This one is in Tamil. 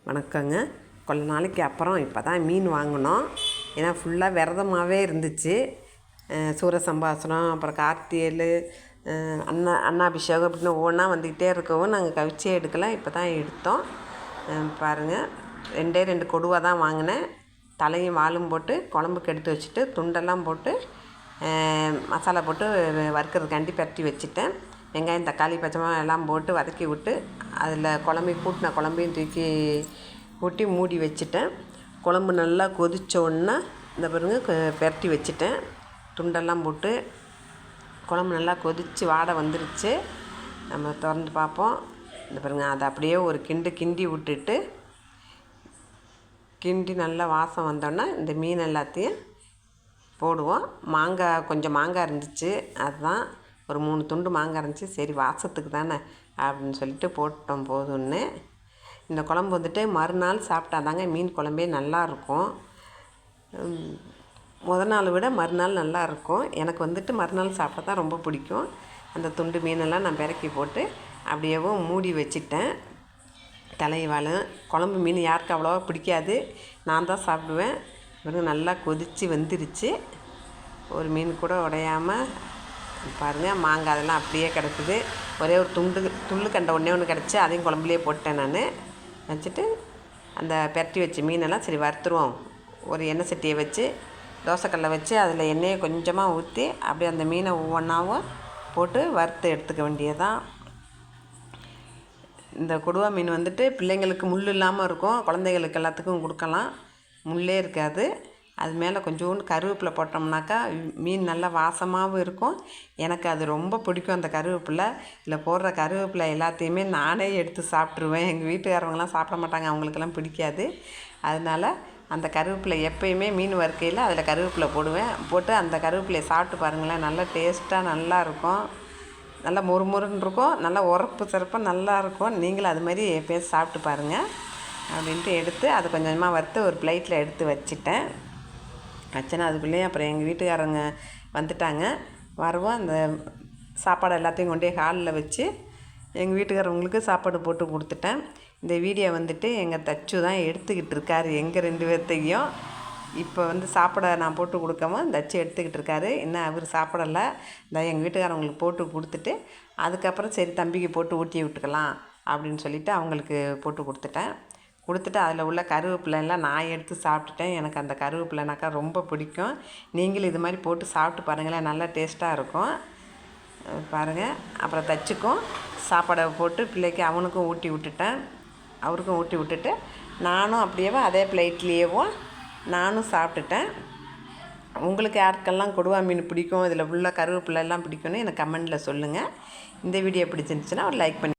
வணக்கங்க. கொஞ்ச நாளைக்கு அப்புறம் இப்போ தான் மீன் வாங்கினோம். ஏன்னா ஃபுல்லாக விரதமாகவே இருந்துச்சு. சூரசம்பாசனம், அப்புறம் கார்த்திகை, அன்னாபிஷேகம் அப்படின்னு ஒவ்வொன்றா வந்துக்கிட்டே இருக்கவும் நாங்கள் கவிச்சே எடுக்கலை. இப்போ தான் எடுத்தோம். பாருங்கள், 2 கொடுவா தான் வாங்கினேன். தலையும் வாலும் போட்டு குழம்புக்கு எடுத்து வச்சுட்டு துண்டெல்லாம் போட்டு மசாலா போட்டு வறுக்கிறதுக்காண்டி பரட்டி வச்சுட்டேன். வெங்காயம், தக்காளி, பச்சை மிளகாய் எல்லாம் போட்டு வதக்கி விட்டு அதில் கூட்டின குழம்பையும் தூக்கி ஊற்றி மூடி வச்சுட்டேன். குழம்பு நல்லா கொதித்தோடனே இந்த பாருங்க பரட்டி வச்சுட்டேன். துண்டெல்லாம் போட்டு குழம்பு நல்லா கொதித்து வாடை வந்துருச்சு. நம்ம திறந்து பார்ப்போம். இந்த பாருங்க, அதை அப்படியே ஒரு கிண்டி விட்டுட்டு கிண்டி நல்லா வாசம் வந்தோடனே இந்த மீன் எல்லாத்தையும் போடுவோம். கொஞ்சம் மாங்காய் இருந்துச்சு, அதுதான் ஒரு 3 துண்டு மாங்காய் இருந்துச்சு. சரி, வாசத்துக்கு தானே அப்படின்னு சொல்லிட்டு போட்டோம் போதும்னு. இந்த குழம்பு வந்துட்டு மறுநாள் சாப்பிட்டா தாங்க மீன் குழம்பே நல்லாயிருக்கும். நாளை விட மறுநாள் நல்லாயிருக்கும். எனக்கு வந்துட்டு மறுநாள் சாப்பிட்டா தான் ரொம்ப பிடிக்கும். அந்த துண்டு மீனெல்லாம் நான் பிறக்கி போட்டு அப்படியேவும் மூடி வச்சிட்டேன். தலைவாலும் குழம்பு மீன் யாருக்கு அவ்வளோவா பிடிக்காது, நான் தான் சாப்பிடுவேன். வெறும் நல்லா கொதித்து வெந்துருச்சு. ஒரு மீன் கூட உடையாமல் பாருங்கள். மாங்காய் அதெல்லாம் அப்படியே கிடக்குது. ஒரே ஒரு துள்ளு கண்டை ஒன்று கிடச்சி, அதையும் குழம்புலேயே போட்டேன் நான். வச்சுட்டு அந்த பெரட்டி வச்ச மீனெல்லாம் சரி வறுத்துருவோம். ஒரு எண்ணெய் சட்டியை வச்சு தோசைக்கல்லை வச்சு அதில் எண்ணெயை கொஞ்சமாக ஊற்றி அப்படியே அந்த மீனை ஒவ்வொன்றாவும் போட்டு வறுத்து எடுத்துக்க வேண்டியதான். இந்த கொடுவா மீன் வந்துட்டு பிள்ளைங்களுக்கு முள் இல்லாமல் இருக்கும். குழந்தைகளுக்கு எல்லாத்துக்கும் கொடுக்கலாம், முள்ளே இருக்காது. அது மேலே கொஞ்சோண்டு கருவேப்பிலை போட்டோம்னாக்கா மீன் நல்லா வாசமாகவும் இருக்கும். எனக்கு அது ரொம்ப பிடிக்கும். அந்த கருவேப்பிலை இதில் போடுற கருவேப்பிலை எல்லாத்தையுமே நானே எடுத்து சாப்பிட்ருவேன். எங்கள் வீட்டுக்காரவங்களாம் சாப்பிட மாட்டாங்க, அவங்களுக்கெல்லாம் பிடிக்காது. அதனால் அந்த கருவேப்பிலை எப்போயுமே மீன் வறுக்கையில் அதில் கருவேப்பிலை போட்டு அந்த கருவேப்பிலையை சாப்பிட்டு பாருங்களேன். நல்லா டேஸ்ட்டாக நல்லாயிருக்கும். நல்லா மொறுமொறுன்னு இருக்கும். நல்லா உரப்பு சிறப்பாக நல்லாயிருக்கும். நீங்களும் அது மாதிரி எப்போயும் சாப்பிட்டு பாருங்கள். அப்படின்ட்டு எடுத்து அதை கொஞ்சமாக வறுத்து ஒரு பிளேட்டில் எடுத்து வச்சுட்டேன். வச்சேன்னா அதுக்குள்ளேயே அப்புறம் எங்கள் வீட்டுக்காரங்க வந்துட்டாங்க. வரவும் அந்த சாப்பாடு எல்லாத்தையும் கொண்டே ஹாலில் வச்சு எங்கள் வீட்டுக்காரவங்களுக்கு சாப்பாடு போட்டு கொடுத்துட்டேன். இந்த வீடியோ வந்துட்டு எங்கள் தச்சு தான் எடுத்துக்கிட்டு இருக்காரு, எங்கள் 2 பேர்த்தையும். இப்போ சாப்பாடை நான் போட்டு கொடுக்காம தச்சு எடுத்துக்கிட்டு இருக்காரு. இன்னும் அவர் சாப்பிடலை. இந்த எங்கள் வீட்டுக்காரவங்களுக்கு போட்டு கொடுத்துட்டு அதுக்கப்புறம் சரி தம்பிக்கு போட்டு ஊட்டி விட்டுக்கலாம் அப்படின்னு சொல்லிவிட்டு அவங்களுக்கு போட்டு கொடுத்துட்டு அதில் உள்ள கருவேப்பிலைலாம் நான் எடுத்து சாப்பிட்டுட்டேன். எனக்கு அந்த கருவேப்பிலைனாக்கா ரொம்ப பிடிக்கும். நீங்களும் இது மாதிரி போட்டு சாப்பிட்டு பாருங்களேன், நல்லா டேஸ்ட்டாக இருக்கும். பாருங்கள். அப்புறம் தச்சுக்கும் சாப்பாடை போட்டு பிள்ளைக்கு அவனுக்கும் ஊட்டி விட்டுட்டேன். அவருக்கும் ஊட்டி விட்டுட்டு நானும் அப்படியே அதே பிளேட்லேயேவும் நானும் சாப்பிட்டுட்டேன். உங்களுக்கு யாருக்கெல்லாம் கொடுவா மீன் பிடிக்கும், இதில் உள்ள கருவேப்பிலை எல்லாம் பிடிக்கும்னு எனக்கு கமெண்டில் சொல்லுங்கள். இந்த வீடியோ பிடிச்சிருந்துச்சுன்னா ஒரு லைக் பண்ணி